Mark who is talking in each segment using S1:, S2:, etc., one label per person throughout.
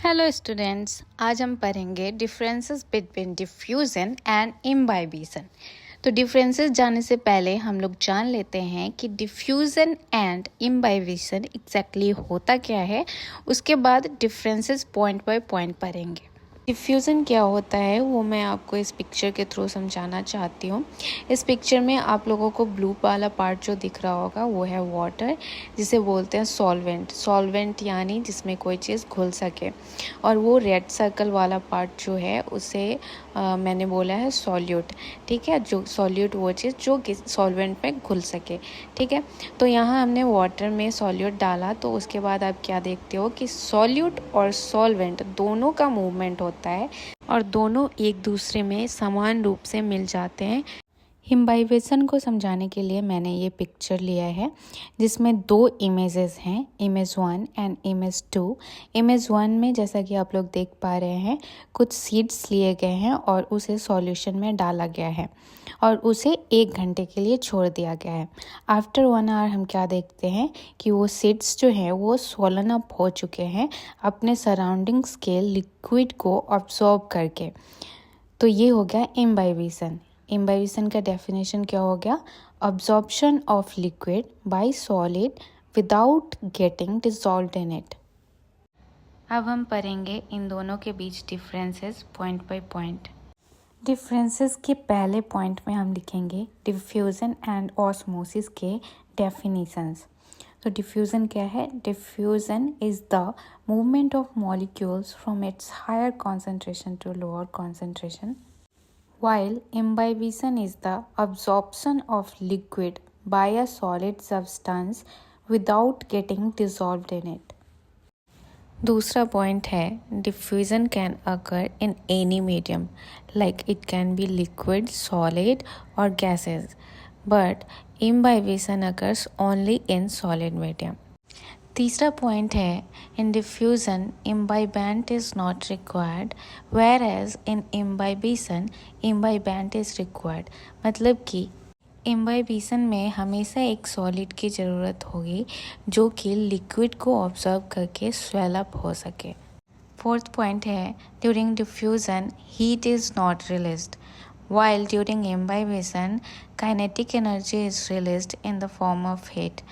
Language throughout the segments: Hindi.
S1: हेलो स्टूडेंट्स, आज हम पढ़ेंगे differences between diffusion and imbibition. तो डिफरेंसेस जानने से पहले हम लोग जान लेते हैं कि डिफ्यूजन एंड इम्बाइबिशन एग्जैक्टली होता क्या है। उसके बाद डिफरेंसेस पॉइंट बाय पॉइंट पढ़ेंगे। डिफ्यूज़न क्या होता है वो मैं आपको इस पिक्चर के थ्रू समझाना चाहती हूँ। इस पिक्चर में आप लोगों को ब्लू वाला पार्ट जो दिख रहा होगा वो है वाटर, जिसे बोलते हैं सॉल्वेंट। सॉल्वेंट यानी जिसमें कोई चीज़ घुल सके। और वो रेड सर्कल वाला पार्ट जो है उसे मैंने बोला है सॉल्यूट। ठीक है, जो सॉल्यूट वो चीज़ जो कि सॉल्वेंट में घुल सके। ठीक है, तो यहाँ हमने वाटर में सॉल्यूट डाला, तो उसके बाद आप क्या देखते हो कि सॉल्यूट और सॉल्वेंट दोनों का मूवमेंट होता है और दोनों एक दूसरे में समान रूप से मिल जाते हैं। इम्बाइबिशन को समझाने के लिए मैंने ये पिक्चर लिया है जिसमें दो इमेजेस हैं, इमेज 1 एंड इमेज 2। इमेज 1 में जैसा कि आप लोग देख पा रहे हैं कुछ सीड्स लिए गए हैं और उसे सॉल्यूशन में डाला गया है और उसे 1 घंटे के लिए छोड़ दिया गया है। आफ्टर 1 आवर हम क्या देखते हैं कि वो सीड्स जो हैं वो स्वॉलन अप हो चुके हैं अपने सराउंडिंग्स के लिक्विड को ऑब्जॉर्ब करके। तो ये हो गया इम्बाइबिशन। इम्बाइबिशन का डेफिनेशन क्या हो गया? Absorption of liquid by solid without getting dissolved in it. अब हम पढ़ेंगे इन दोनों के बीच differences point by point. Differences के पहले पॉइंट में हम लिखेंगे डिफ्यूजन एंड ऑस्मोसिस के डेफिनेशंस। तो डिफ्यूजन क्या है? Diffusion is the movement of molecules from its higher concentration to lower concentration, while imbibition is the absorption of liquid by a solid substance without getting dissolved in it. दूसरा पॉइंट है diffusion can occur in any medium, like it can be liquid, solid और gases, but imbibition occurs only in solid medium. तीसरा पॉइंट है in diffusion imbibant is not required whereas in imbibition imbibant is required. मतलब कि इम्बाइबिशन में हमेशा एक सॉलिड की ज़रूरत होगी जो कि लिक्विड को ऑब्जर्व करके स्वेल अप हो सके। फोर्थ पॉइंट है during diffusion heat is not released, while during imbibition kinetic energy is released in the form of heat।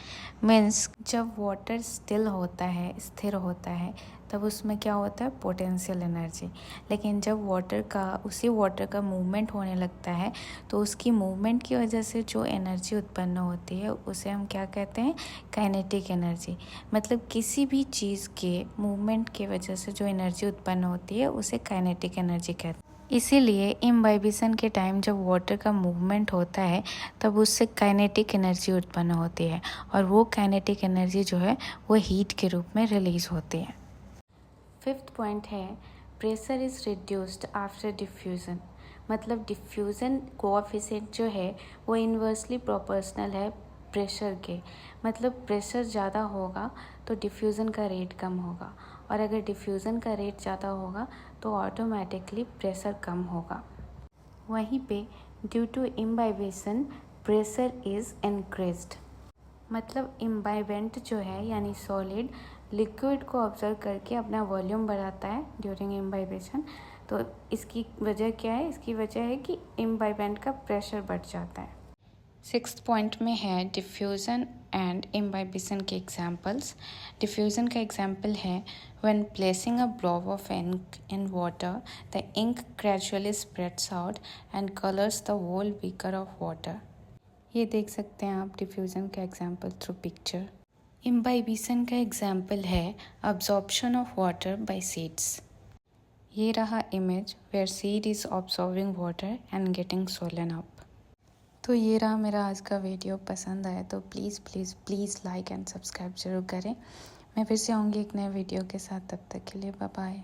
S1: Means जब वाटर स्टिल होता है, स्थिर होता है, तब उसमें क्या होता है? Potential energy. लेकिन जब उसी वाटर का मूवमेंट होने लगता है तो उसकी मूवमेंट की वजह से जो एनर्जी उत्पन्न होती है उसे हम क्या कहते हैं? Kinetic energy. मतलब किसी भी चीज़ के मूवमेंट की वजह से जो एनर्जी उत्पन्न होती है उसे काइनेटिक एनर्जी कहते हैं। इसीलिए इम्बाइबिशन के टाइम जब वाटर का मूवमेंट होता है तब उससे काइनेटिक एनर्जी उत्पन्न होती है और वो काइनेटिक एनर्जी जो है वो हीट के रूप में रिलीज होती है। फिफ्थ पॉइंट है pressure is reduced after diffusion. मतलब डिफ्यूज़न कोएफिशिएंट जो है वो इन्वर्सली प्रोपोर्शनल है प्रेशर के। मतलब प्रेशर ज़्यादा होगा तो डिफ्यूज़न का रेट कम होगा और अगर डिफ्यूज़न का रेट ज़्यादा होगा तो ऑटोमेटिकली प्रेशर कम होगा। वहीं पे due to imbibition pressure is increased. मतलब इम्बाइबेंट जो है यानी सॉलिड लिक्विड को ऑब्जर्व करके अपना वॉल्यूम बढ़ाता है ड्यूरिंग इम्बाइबिशन। तो इसकी वजह क्या है? इसकी वजह है कि इम्बाइबेंट का प्रेशर बढ़ जाता है। सिक्स्थ पॉइंट में है डिफ्यूज़न एंड इम्बाइबिशन के एग्जाम्पल्स। डिफ्यूज़न का एग्जाम्पल है when placing a blob of ink in water the ink gradually spreads out and colours the whole beaker of water. ये देख सकते हैं आप डिफ्यूज़न का एग्जाम्पल थ्रू पिक्चर। इम्बाइबिशन का एग्जाम्पल है absorption of water by seeds. ये रहा image where seed is absorbing water and getting swollen up. तो ये रहा मेरा आज का वीडियो। पसंद आया तो please please please like and subscribe ज़रूर करें। मैं फिर से आऊँगी एक नए वीडियो के साथ, तब तक के लिए बाय बाय।